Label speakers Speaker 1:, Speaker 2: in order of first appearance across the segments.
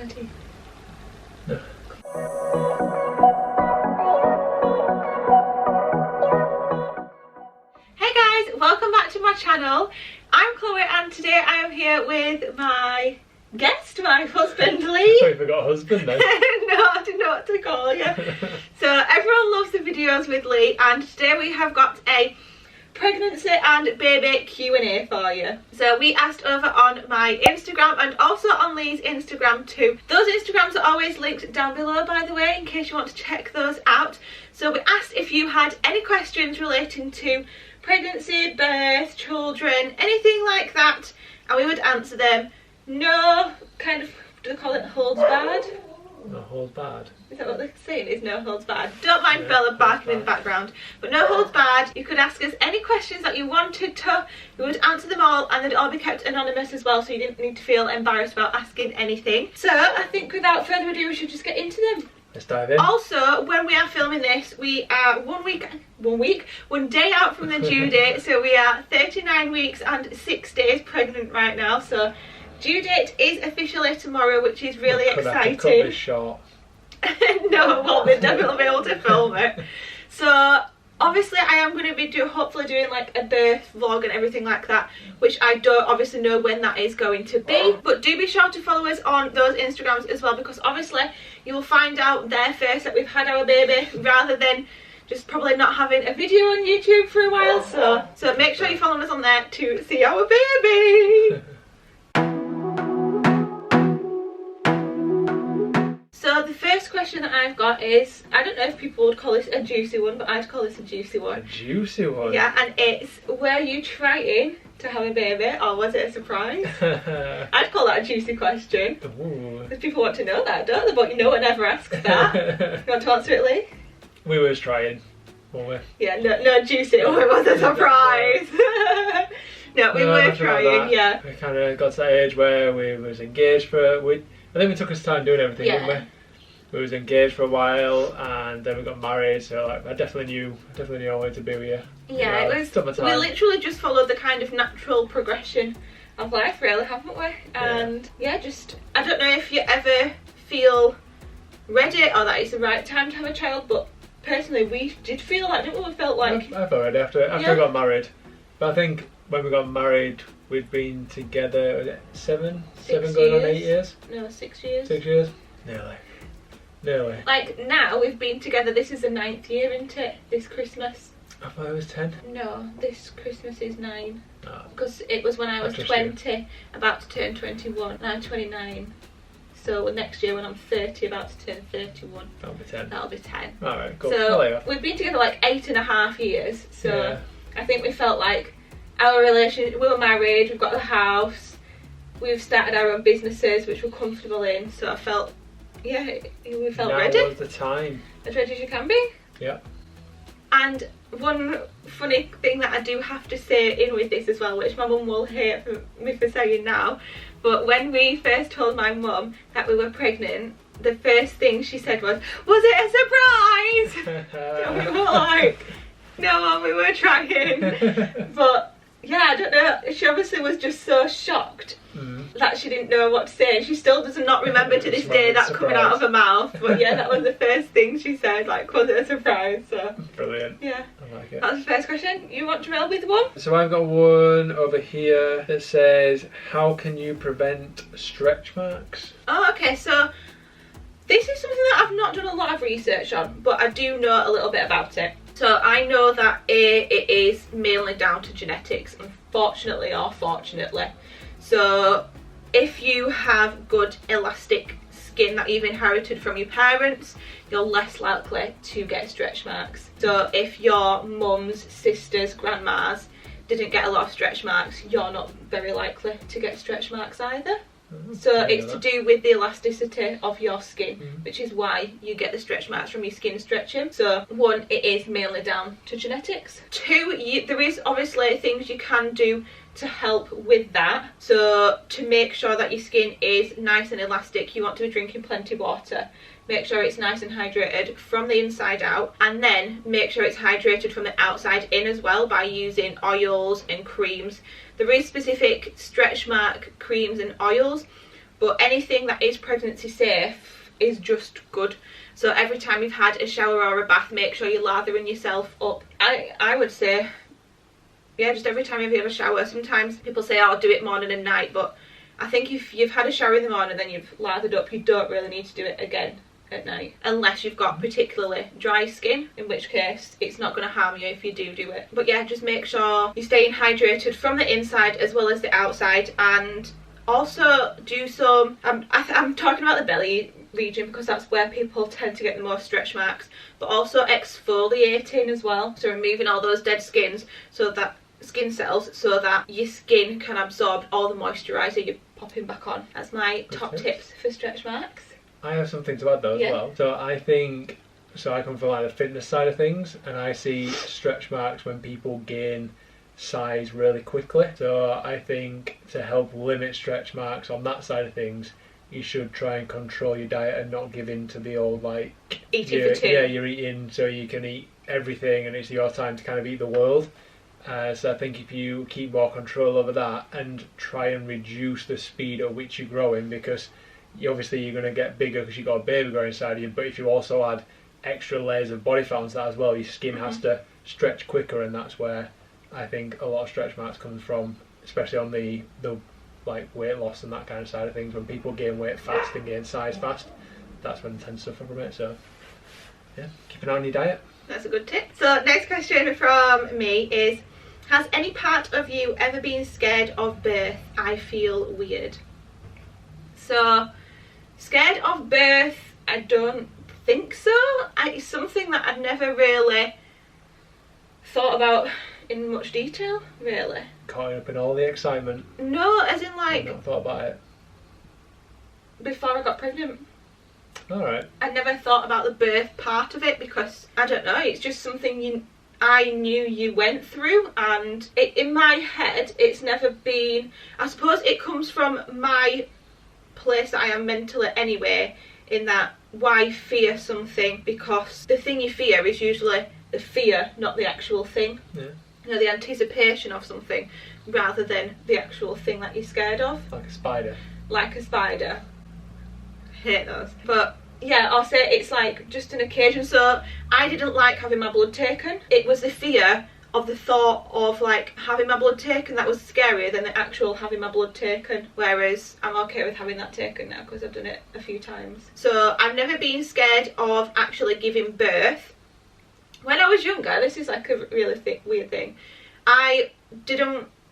Speaker 1: my teeth.
Speaker 2: No.
Speaker 1: Hey guys, welcome back to my channel. I'm Chloe and today I am here with my guest, my husband Lee.
Speaker 2: I forgot husband then.
Speaker 1: No, I didn't know what to call you. So everyone loves the videos with Lee, and today we have got a pregnancy and baby Q&A for you. So we asked over on my Instagram and also on Lee's Instagram too. Those Instagrams are always linked down below, by the way, in case you want to check those out. So we asked if you had any questions relating to pregnancy, birth, children, anything like that, and we would answer them. No kind of, do they call it holds barred?
Speaker 2: No holds barred.
Speaker 1: Is that what they're saying? Is no holds barred. Don't mind Bella barking in the background, but no holds barred. You could ask us any questions that you wanted to. We would answer them all, and they'd all be kept anonymous as well, so you didn't need to feel embarrassed about asking anything. So I think without further ado, we should just get into them.
Speaker 2: Let's dive in.
Speaker 1: Also, when we are filming this, we are one day out from the due date, so we are 39 weeks and 6 days pregnant right now. So due date is officially tomorrow, which is really exciting.
Speaker 2: Have to cut this short.
Speaker 1: No, well, we'll definitely be able to film it. So obviously I am going to be hopefully doing like a birth vlog and everything like that, which I don't obviously know when that is going to be, but do be sure to follow us on those Instagrams as well, because obviously you will find out there first that we've had our baby, rather than just probably not having a video on YouTube for a while. So make sure you follow us on there to see our baby. So the first question that I've got is, I don't know if people would call this a juicy one, but I'd call this a juicy one.
Speaker 2: A juicy one?
Speaker 1: Yeah, and it's, were you trying to have a baby or was it a surprise? I'd call that a juicy question. Because people want to know that, don't they? But no one ever asks that. You want to answer it, Lee?
Speaker 2: We was trying, weren't we?
Speaker 1: Yeah, no juicy, it was a surprise. No, we were trying, yeah.
Speaker 2: We kind of got to that age where we was engaged for, I think we took us time doing everything, didn't we? We was engaged for a while and then we got married, so like I definitely knew I wanted to be with you.
Speaker 1: Yeah, it was, we literally just followed the kind of natural progression of life, really, haven't we? And yeah, just, I don't know if you ever feel ready or that it's the right time to have a child, but personally we did feel like, didn't we? We felt like...
Speaker 2: I felt ready after we got married. But I think when we got married, we'd been together, was it seven going on 8 years?
Speaker 1: No, 6 years.
Speaker 2: 6 years? Nearly.
Speaker 1: Like now we've been together, this is the 9th year, isn't it? This Christmas.
Speaker 2: I thought it was 10.
Speaker 1: No, this Christmas is 9.
Speaker 2: Oh.
Speaker 1: Because it was when I was 20, about to turn 21. Now I'm 29. So next year when I'm 30, about to turn 31.
Speaker 2: That'll be 10.
Speaker 1: That'll be 10.
Speaker 2: Alright, cool.
Speaker 1: So we've been together like 8.5 years. So I think we felt like our relationship, we were married, we've got a house, we've started our own businesses which we're comfortable in, so I felt, yeah, we felt ready.
Speaker 2: Now was the time.
Speaker 1: As ready as you can be.
Speaker 2: Yeah.
Speaker 1: And one funny thing that I do have to say in with this as well, which my mum will hate me for saying now, but when we first told my mum that we were pregnant, the first thing she said was it a surprise? And we were like, no Mum, we were trying. But yeah, I don't know, she obviously was just so shocked that she didn't know what to say, and she still does not remember to this day that coming out of her mouth. But yeah, that was the first thing she said, like, was it a surprise? So
Speaker 2: brilliant.
Speaker 1: Yeah,
Speaker 2: I like it.
Speaker 1: That's the first question. You want to roll with one?
Speaker 2: So I've got one over here that says, how can you prevent stretch marks?
Speaker 1: Oh, okay, so this is something that I've not done a lot of research on, but I do know a little bit about it. So I know that it is mainly down to genetics, unfortunately or fortunately. So if you have good elastic skin that you've inherited from your parents, you're less likely to get stretch marks. So if your mum's, sisters, grandmas didn't get a lot of stretch marks, you're not very likely to get stretch marks either. So it's to do with the elasticity of your skin, which is why you get the stretch marks from your skin stretching. So one, it is mainly down to genetics. Two, there is obviously things you can do to help with that. So to make sure that your skin is nice and elastic, you want to be drinking plenty of water. Make sure it's nice and hydrated from the inside out, and then make sure it's hydrated from the outside in as well by using oils and creams. There is specific stretch mark creams and oils, but anything that is pregnancy safe is just good. So every time you've had a shower or a bath, make sure you're lathering yourself up. I would say, yeah, just every time you have a shower. Sometimes people say, oh, do it morning and night, but I think if you've had a shower in the morning then you've lathered up, you don't really need to do it again at night, unless you've got particularly dry skin, in which case it's not going to harm you if you do it. But yeah, just make sure you're staying hydrated from the inside as well as the outside, and also do some, I'm talking about the belly region because that's where people tend to get the most stretch marks, but also exfoliating as well, so removing all those dead skin cells so that your skin can absorb all the moisturiser you're popping back on. That's my top tips for stretch marks.
Speaker 2: I have something to add though as well. So I think, so I come from like the fitness side of things, and I see stretch marks when people gain size really quickly. So I think to help limit stretch marks on that side of things, you should try and control your diet and not give in to the old like
Speaker 1: eating for two.
Speaker 2: Yeah, you're eating so you can eat everything and it's your time to kind of eat the world. So I think if you keep more control over that and try and reduce the speed at which you're growing, because obviously you're going to get bigger because you've got a baby growing inside of you, but if you also add extra layers of body fat onto that as well, your skin has to stretch quicker, and that's where I think a lot of stretch marks comes from, especially on the like weight loss and that kind of side of things. When people gain weight fast and gain size fast, that's when they tend to suffer from it. So yeah, keep an eye on your diet.
Speaker 1: That's a good tip. So next question from me is, has any part of you ever been scared of birth? I feel weird. So scared of birth, I don't think so. It's something that I've never really thought about in much detail, really.
Speaker 2: Caught up in all the excitement.
Speaker 1: No, as in like,
Speaker 2: I've not thought about it
Speaker 1: before I got pregnant.
Speaker 2: Alright.
Speaker 1: I never thought about the birth part of it because, I don't know, it's just something I knew you went through, and in my head it's never been, I suppose it comes from my place that I am mentally anyway, in that why fear something, because the thing you fear is usually the fear, not the actual thing.
Speaker 2: Yeah.
Speaker 1: You know, the anticipation of something rather than the actual thing that you're scared of.
Speaker 2: Like a spider.
Speaker 1: Like a spider. Hate those. But yeah, I'll say it's like just an occasion. So I didn't like having my blood taken. It was the fear of the thought of like having my blood taken that was scarier than the actual having my blood taken, whereas I'm okay with having that taken now because I've done it a few times. So I've never been scared of actually giving birth. When I was younger, this is like a really weird thing, I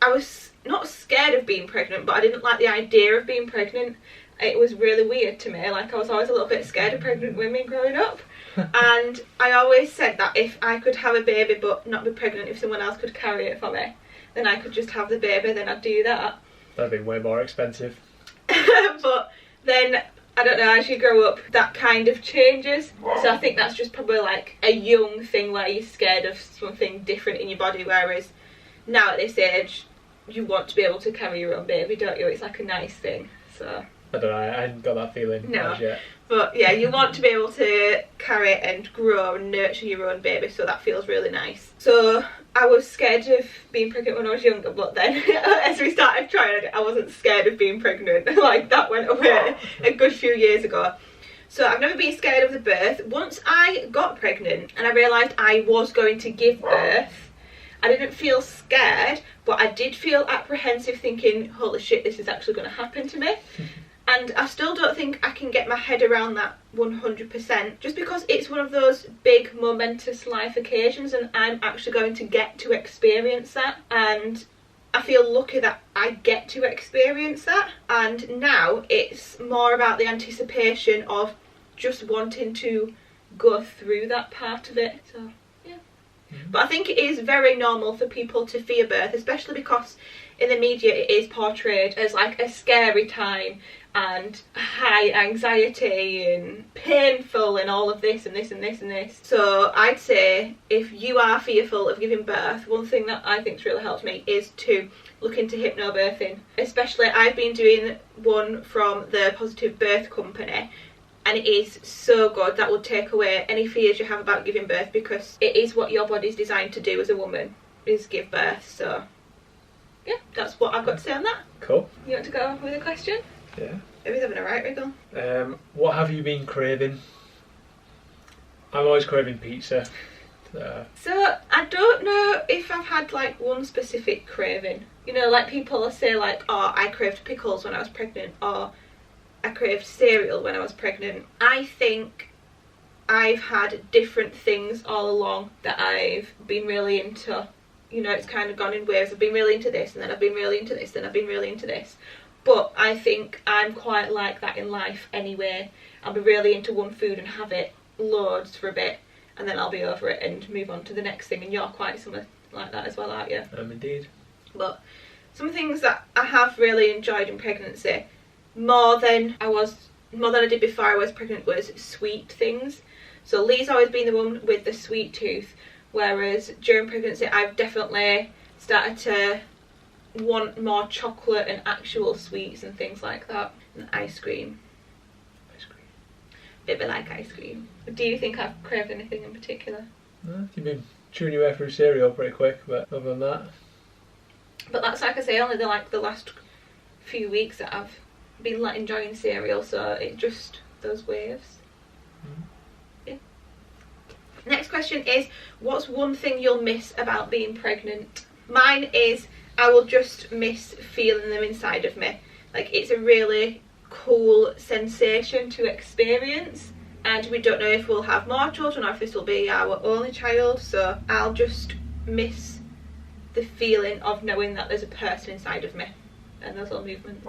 Speaker 1: was not scared of being pregnant, but I didn't like the idea of being pregnant. It was really weird to me. Like, I was always a little bit scared of pregnant women growing up. And I always said that if I could have a baby but not be pregnant, if someone else could carry it for me, then I could just have the baby, then I'd do that.
Speaker 2: That'd be way more expensive.
Speaker 1: But then, I don't know, as you grow up, that kind of changes. So I think that's just probably like a young thing where you're scared of something different in your body, whereas now at this age, you want to be able to carry your own baby, don't you? It's like a nice thing, so...
Speaker 2: I don't know, I hadn't got that feeling as yet.
Speaker 1: But yeah, you want to be able to carry and grow and nurture your own baby, so that feels really nice. So I was scared of being pregnant when I was younger, but then as we started trying it, I wasn't scared of being pregnant. Like, that went away a good few years ago. So I've never been scared of the birth. Once I got pregnant and I realised I was going to give birth, I didn't feel scared, but I did feel apprehensive, thinking, holy shit, this is actually going to happen to me. And I still don't think I can get my head around that 100%, just because it's one of those big momentous life occasions and I'm actually going to get to experience that, and I feel lucky that I get to experience that. And now it's more about the anticipation of just wanting to go through that part of it. So yeah. But I think it is very normal for people to fear birth, especially because in the media it is portrayed as like a scary time and high anxiety and painful and all of this and this and this and this. So I'd say if you are fearful of giving birth, one thing that I think's really helped me is to look into hypnobirthing. Especially, I've been doing one from the Positive Birth Company, and it is so good. That will take away any fears you have about giving birth, because it is what your body's designed to do as a woman, is give birth. So yeah, that's what I've got to say on that.
Speaker 2: Cool.
Speaker 1: You want to go with a question?
Speaker 2: Yeah.
Speaker 1: Baby's having a right wriggle.
Speaker 2: What have you been craving? I'm always craving pizza.
Speaker 1: So I don't know if I've had like one specific craving. You know, like people say like, oh, I craved pickles when I was pregnant, or I craved cereal when I was pregnant. I think I've had different things all along that I've been really into. You know, it's kind of gone in waves. I've been really into this, and then I've been really into this, then I've been really into this. But I think I'm quite like that in life anyway. I'll be really into one food and have it loads for a bit, and then I'll be over it and move on to the next thing. And you're quite something like that as well, aren't you?
Speaker 2: Indeed.
Speaker 1: But some things that I have really enjoyed in pregnancy, more than I did before I was pregnant, was sweet things. So Lee's always been the one with the sweet tooth, whereas during pregnancy I've definitely started to want more chocolate and actual sweets and things like that. And ice cream. Bit like ice cream. Do you think I've craved anything in particular?
Speaker 2: No, you've been chewing your way through cereal pretty quick, but other than that.
Speaker 1: But that's, like I say, only the last few weeks that I've been enjoying cereal, so it just those waves. Yeah. Next question is, what's one thing you'll miss about being pregnant? Mine is, I will just miss feeling them inside of me. Like, it's a really cool sensation to experience, and we don't know if we'll have more children or if this will be our only child, so I'll just miss the feeling of knowing that there's a person inside of me and those little movements.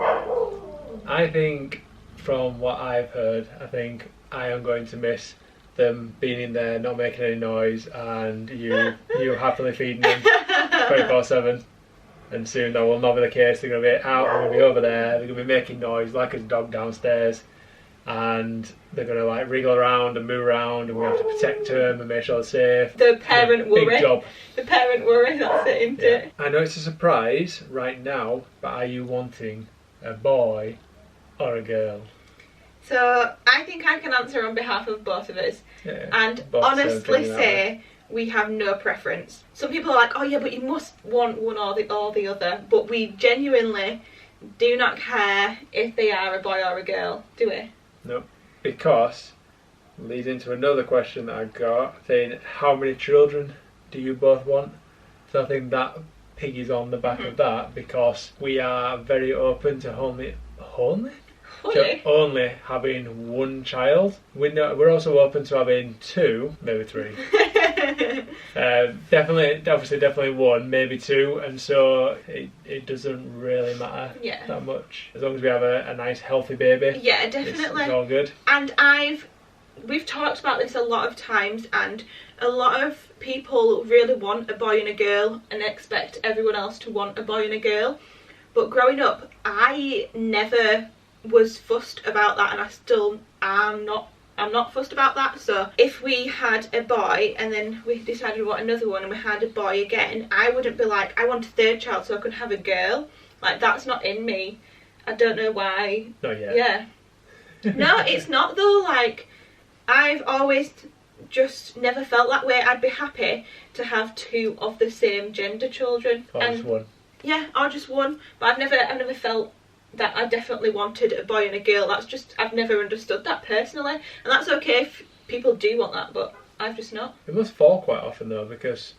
Speaker 2: I think, from what I've heard, I think I am going to miss them being in there, not making any noise, and you happily feeding them 24/7. And soon that will not be the case. They're going to be out, they're going to be over there, they're going to be making noise like a dog downstairs, and they're going to like wriggle around and move around, and we have to protect them and make sure they're safe.
Speaker 1: The parent worry.
Speaker 2: Big job.
Speaker 1: The parent worry, that's it, isn't it?
Speaker 2: I know it's a surprise right now, but are you wanting a boy or a girl?
Speaker 1: So I think I can answer on behalf of both of us, and honestly say we have no preference. Some people are like, oh yeah, but you must want one or the other, but we genuinely do not care if they are a boy or a girl, do we?
Speaker 2: No, because leads into another question that I got, saying how many children do you both want? So I think that piggies on the back of that, because we are very open to only having one child. We're also open to having two, maybe three. Definitely one, maybe two, and so it doesn't really matter that much, as long as we have a nice healthy baby.
Speaker 1: Yeah, definitely.
Speaker 2: It's all good.
Speaker 1: And we've talked about this a lot of times, and a lot of people really want a boy and a girl and expect everyone else to want a boy and a girl. But growing up, I never was fussed about that, and I still am not. I'm not fussed about that. So if we had a boy and then we decided we want another one and we had a boy again, I wouldn't be like, I want a third child so I can have a girl. Like, that's not in me. I don't know why.
Speaker 2: Not yet.
Speaker 1: Yeah. No, it's not though. Like, I've always just never felt that way. I'd be happy to have two of the same gender children.
Speaker 2: Or just one.
Speaker 1: Yeah, or just one. But I've never felt that I definitely wanted a boy and a girl. That's just, I've never understood that personally, and that's okay if people do want that, but I've just not.
Speaker 2: It must fall quite often though, because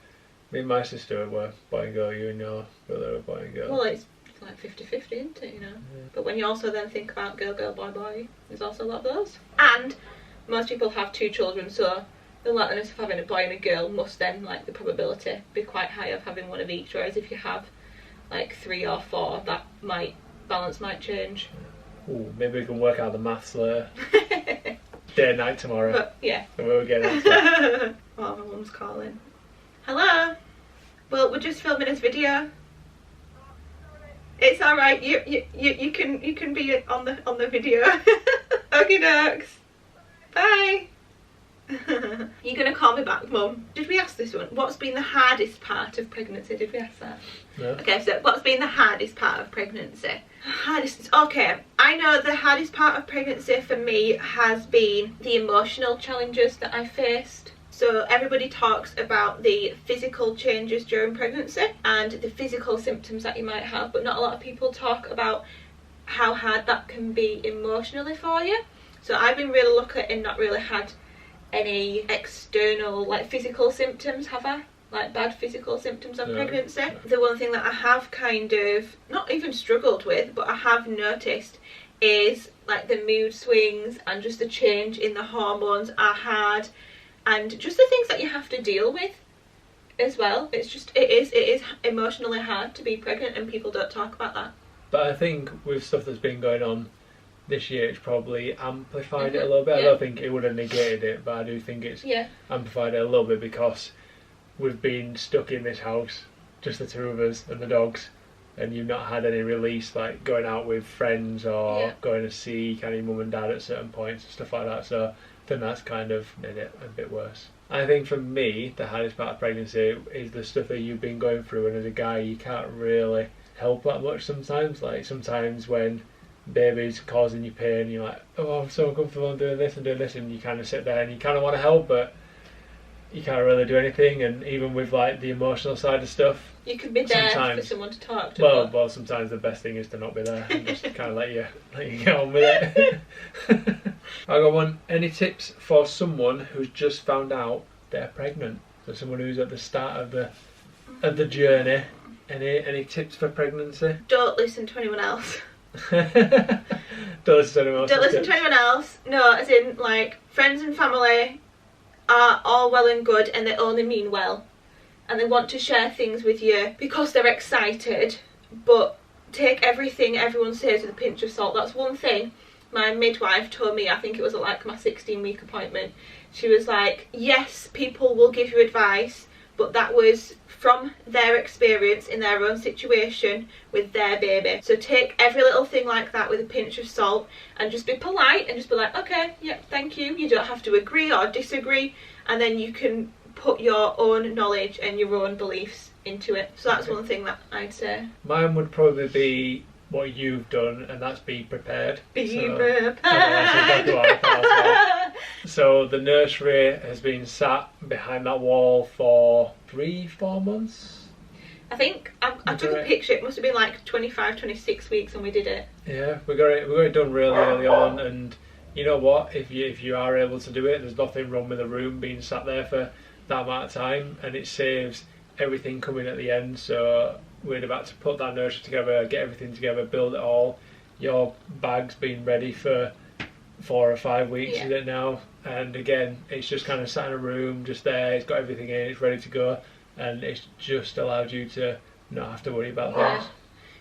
Speaker 2: me and my sister were boy and girl, you and your brother were boy and girl.
Speaker 1: Well, it's like 50-50, isn't it, you know? Yeah. But when you also then think about girl, girl, boy, boy, there's also a lot of those. And most people have two children, so the likeliness of having a boy and a girl must then, like, the probability be quite high of having one of each, whereas if you have like 3 or 4, that balance might change.
Speaker 2: Ooh, maybe we can work out the maths later. Day and night tomorrow.
Speaker 1: But yeah.
Speaker 2: And we'll get into that.
Speaker 1: Oh, my mum's calling. Hello. Well, we're just filming this video. It's all right. You can be on the video. Okie dokes. Bye. You're gonna call me back, Mum? Did we ask this one? What's been the hardest part of pregnancy? Did we ask that?
Speaker 2: No.
Speaker 1: Okay, so what's been the hardest part of pregnancy? Okay, I know the hardest part of pregnancy for me has been the emotional challenges that I faced. So everybody talks about the physical changes during pregnancy and the physical symptoms that you might have, but not a lot of people talk about how hard that can be emotionally for you. So I've been really lucky and not really had any external like physical symptoms, have I? Like bad physical symptoms of pregnancy.
Speaker 2: No.
Speaker 1: The one thing that I have kind of not even struggled with, but I have noticed is like the mood swings and just the change in the hormones are hard, and just the things that you have to deal with as well. It's just it is emotionally hard to be pregnant, and people don't talk about that.
Speaker 2: But I think with stuff that's been going on this year, it's probably amplified it a
Speaker 1: Mhm.
Speaker 2: little bit.
Speaker 1: Yeah.
Speaker 2: I don't think it would have negated it, but I do think it's amplified it a little bit because we've been stuck in this house, just the two of us and the dogs, and you've not had any release like going out with friends or going to see kind of your mum and dad at certain points and stuff like that. So I think that's kind of made it a bit worse. I think for me, the hardest part of pregnancy is the stuff that you've been going through, and as a guy, you can't really help that much sometimes. Like sometimes when baby's causing you pain, you're like, oh, I'm so uncomfortable doing this, and you kind of sit there and you kind of want to help, but you can't really do anything. And even with like the emotional side of stuff,
Speaker 1: you can be there for someone to talk to.
Speaker 2: Well, sometimes the best thing is to not be there and just kind of let you get on with it. I got one. Any tips for someone who's just found out they're pregnant? So someone who's at the start of the journey. Any tips for pregnancy?
Speaker 1: Don't listen to anyone else.
Speaker 2: Don't listen to anyone else.
Speaker 1: Don't listen to anyone else. No, as in like friends and family are all well and good, and they only mean well, and they want to share things with you because they're excited, but take everything everyone says with a pinch of salt. That's one thing my midwife told me. I think it was at like my 16-week appointment. She was like, yes, people will give you advice, but that was from their experience in their own situation with their baby. So take every little thing like that with a pinch of salt, and just be polite and just be like, okay, yeah, thank you. You don't have to agree or disagree, and then you can put your own knowledge and your own beliefs into it. So that's one thing that I'd say.
Speaker 2: Mine would probably be what you've done, and that's be prepared.
Speaker 1: Be prepared.
Speaker 2: That's exactly what I thought as well. So the nursery has been sat behind that wall for 3-4 months.
Speaker 1: I think I took a picture. It must have been like 25, 26 weeks when we did it.
Speaker 2: Yeah, we got it done really early on, and you know what? If you are able to do it, there's nothing wrong with the room being sat there for that amount of time, and it saves everything coming at the end. So we're about to put that nursery together, get everything together, build it all. Your bag's been ready for 4 or 5 weeks, is it now? And again, it's just kind of sat in a room, just there. It's got everything in, it's ready to go, and it's just allowed you to not have to worry about things.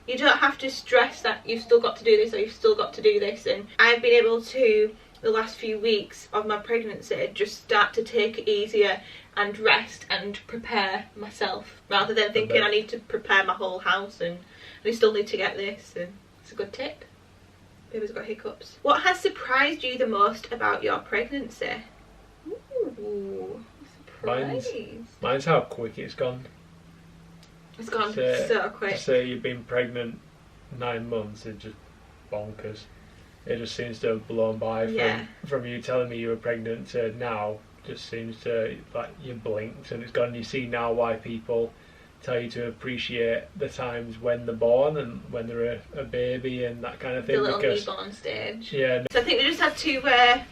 Speaker 1: You don't have to stress that you've still got to do this or you've still got to do this. And I've been able to, the last few weeks of my pregnancy, just start to take it easier and rest and prepare myself, rather than thinking I need to prepare my whole house and I still need to get this. And it's a good tip. Baby's got hiccups. What has surprised you the most about your pregnancy? Ooh, surprise.
Speaker 2: Mine's how quick it's gone.
Speaker 1: It's gone so quick.
Speaker 2: To say you've been pregnant 9 months is just bonkers. It just seems to have blown by from you telling me you were pregnant to now. Just seems to, like, you blinked and it's gone. You see now why people tell you to appreciate the times when they're born and when they're a baby and that kind of thing.
Speaker 1: The little newborn stage.
Speaker 2: Yeah.
Speaker 1: So I think we just had to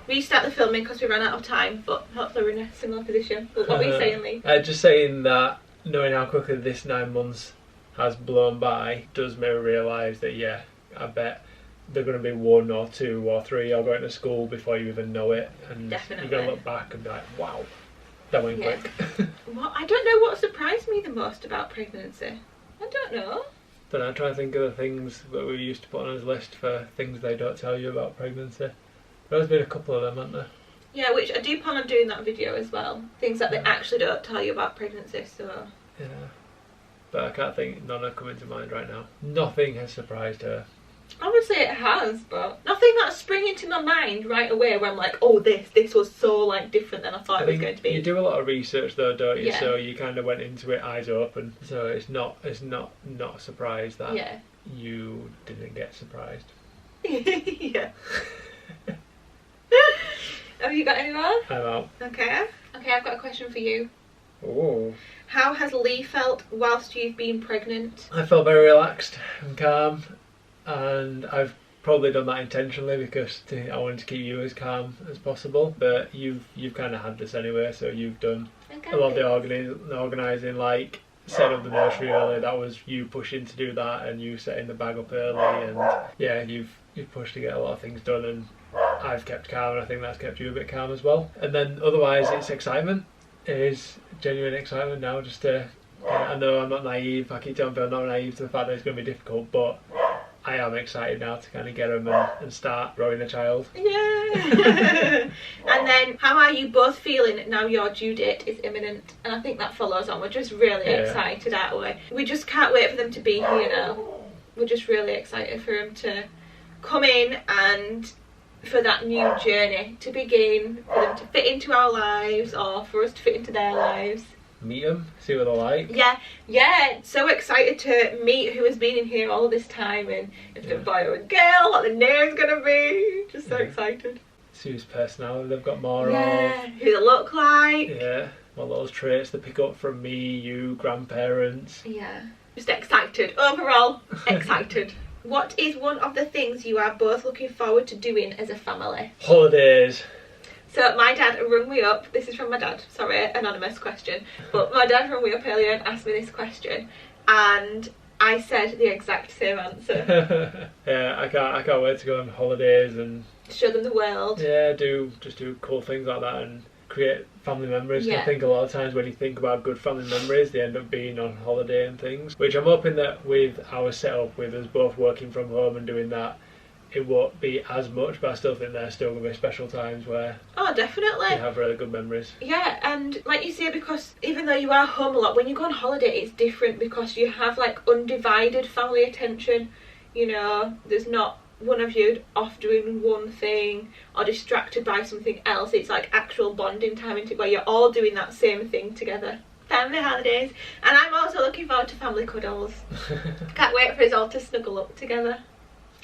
Speaker 1: restart the filming because we ran out of time, but hopefully we're in a similar position. But what were you saying, Lee?
Speaker 2: Just saying that knowing how quickly this 9 months has blown by does make me realise that, yeah, I bet they're going to be 1 or 2 or 3 or going to school before you even know it. And
Speaker 1: definitely.
Speaker 2: you're going to look back and be like, wow, that went quick.
Speaker 1: Well, I don't know what surprised me the most about pregnancy. I don't know.
Speaker 2: Then I try to think of the things that we used to put on his list for things they don't tell you about pregnancy. There's been a couple of them, haven't there?
Speaker 1: Yeah, which I do plan on doing that video as well. Things that they actually don't tell you about pregnancy, so...
Speaker 2: Yeah. But I can't think, none are coming to mind right now. Nothing has surprised her.
Speaker 1: Obviously it has, but nothing that's springing to my mind right away where I'm like, oh, this was so like different than I thought it was going to be.
Speaker 2: You do a lot of research though, don't you? Yeah. So you kind of went into it eyes open. So it's not a surprise that you didn't get surprised.
Speaker 1: Yeah. Have you got any more?
Speaker 2: I'm out.
Speaker 1: Okay, I've got a question for you.
Speaker 2: Oh.
Speaker 1: How has Lee felt whilst you've been pregnant?
Speaker 2: I felt very relaxed and calm. and I've probably done that intentionally because I wanted to keep you as calm as possible. But you've kind of had this anyway, so you've done a lot of the organising, like setting up the nursery early. That was you pushing to do that, and you setting the bag up early, and yeah, you've pushed to get a lot of things done, and I've kept calm, and I think that's kept you a bit calm as well. And then otherwise, it's excitement. It is genuine excitement now, just to. I know I'm not naive. I keep telling people I'm not naive to the fact that it's going to be difficult, but I am excited now to kind of get them and start growing a child.
Speaker 1: Yeah. And then, how are you both feeling now your due date is imminent? And I think that follows on. We're just really excited, aren't we? We just can't wait for them to be here now. We're just really excited for them to come in and for that new journey to begin, for them to fit into our lives or for us to fit into their lives.
Speaker 2: Meet them, see what they're like.
Speaker 1: Yeah, so excited to meet who has been in here all this time, and if it's a boy or a girl, what the name's gonna be. Just so excited.
Speaker 2: See whose personality they've got more of.
Speaker 1: Who they look like.
Speaker 2: Yeah, what those traits they pick up from me, you, grandparents.
Speaker 1: Yeah, just excited. Overall, excited. What is one of the things you are both looking forward to doing as a family?
Speaker 2: Holidays.
Speaker 1: So my dad rung me up, this is from my dad, sorry, anonymous question, but my dad rung me up earlier and asked me this question, and I said the exact same answer.
Speaker 2: Yeah, I can't wait to go on holidays and
Speaker 1: show them the world.
Speaker 2: Yeah, just do cool things like that and create family memories.
Speaker 1: Yeah.
Speaker 2: I think a lot of times when you think about good family memories, they end up being on holiday and things, which I'm hoping that with our setup, with us both working from home and doing that, it won't be as much, but I still think there's still going to be special times where
Speaker 1: definitely
Speaker 2: you have really good memories. Yeah,
Speaker 1: and like you say, because even though you are home a lot, when you go on holiday it's different because you have like undivided family attention. You know, there's not one of you off doing one thing or distracted by something else. It's like actual bonding time where you're all doing that same thing together. Family holidays. And I'm also looking forward to family cuddles. Can't wait for us all to snuggle up together.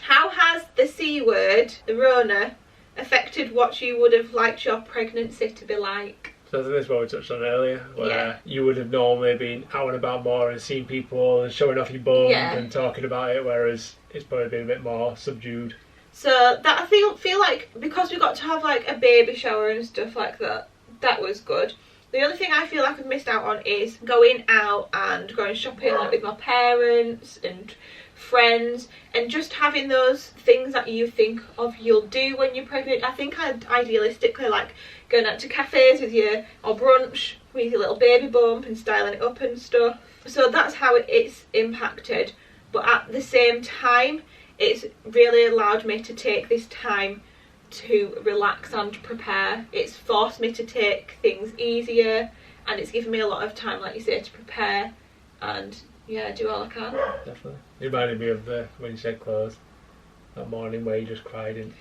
Speaker 1: How has the C word, the Rona, affected what you would have liked your pregnancy to be like?
Speaker 2: So I think this is what we touched on earlier, where you would have normally been out and about more and seen people and showing off your bum and talking about it, whereas it's probably been a bit more subdued.
Speaker 1: So that I feel like because we got to have like a baby shower and stuff like that, that was good. The only thing I feel like I've missed out on is going out and going shopping like with my parents and friends, and just having those things that you think of you'll do when you're pregnant. I think I'd idealistically like going out to cafes with you or brunch with your little baby bump and styling it up and stuff. So that's how it's impacted, but at the same time it's really allowed me to take this time to relax and prepare. It's forced me to take things easier, and it's given me a lot of time, like you say, to prepare and do all I can.
Speaker 2: Definitely. It reminded me of when you said clothes that morning where you just cried in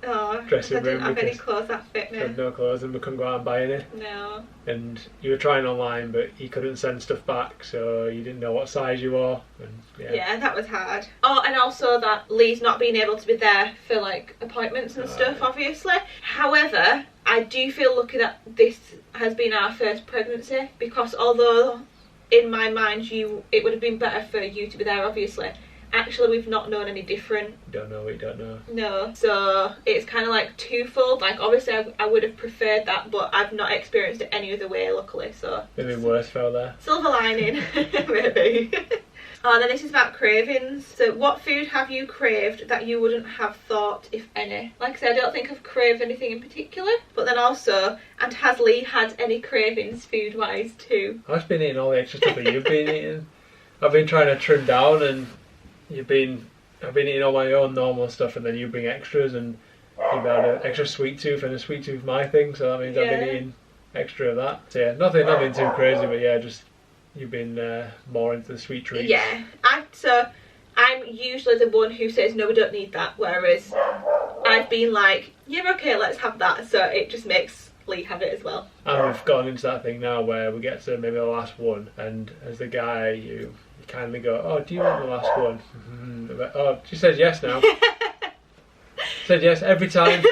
Speaker 2: dressing room. I didn't
Speaker 1: have any clothes that fit me.
Speaker 2: You had no clothes and we couldn't go out and buy any.
Speaker 1: No.
Speaker 2: And you were trying online but you couldn't send stuff back, so you didn't know what size you wore. And,
Speaker 1: yeah, that was hard. Oh, and also that Lee's not being able to be there for like appointments and stuff, obviously. However, I do feel lucky that this has been our first pregnancy, because although in my mind it would have been better for you to be there, obviously, actually we've not known any different.
Speaker 2: Don't know what you don't know.
Speaker 1: No, so it's kind of like twofold. Like obviously I would have preferred that, but I've not experienced it any other way, luckily. So
Speaker 2: maybe worse fell there.
Speaker 1: Silver lining. Maybe. Oh, and then this is about cravings. So what food have you craved that you wouldn't have thought, if any? Like I said, I don't think I've craved anything in particular, but then also, and has Lee had any cravings food wise too?
Speaker 2: I've been eating all the extra stuff that you've been eating. I've been trying to trim down, and I've been eating all my own normal stuff, and then you bring extras, and you've had an extra sweet tooth, and a sweet tooth my thing, so that means I've been eating extra of that. So yeah, nothing too crazy, but yeah, just you've been more into the sweet treats.
Speaker 1: Yeah, I'm usually the one who says no, we don't need that, whereas I've been like, yeah, okay, let's have that, so it just makes Lee have it as well.
Speaker 2: And we've gone into that thing now where we get to maybe the last one, and as the guy you kindly go, oh, do you want the last one? Oh, she says yes now. Said yes every time.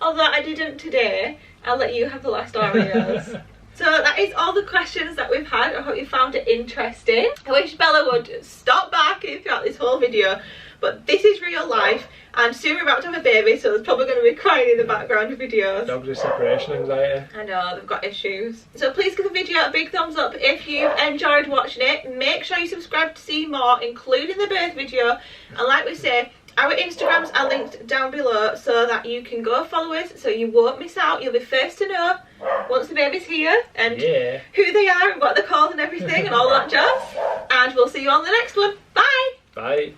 Speaker 1: Although I didn't today, I'll let you have the last Oreos. So that is all the questions that we've had. I hope you found it interesting. I wish Bella would stop barking throughout this whole video, But this is real life, and soon we're about to have a baby, so there's probably going to be crying in the background of videos.
Speaker 2: Dogs with separation anxiety.
Speaker 1: I know, they've got issues. So please give the video a big thumbs up if you enjoyed watching it. Make sure you subscribe to see more, including the birth video. And like we say, our Instagrams are linked down below so that you can go follow us, so you won't miss out. You'll be first to know once the baby's here and who they are and what they're called and everything and all that jazz. And we'll see you on the next one. Bye!
Speaker 2: Bye!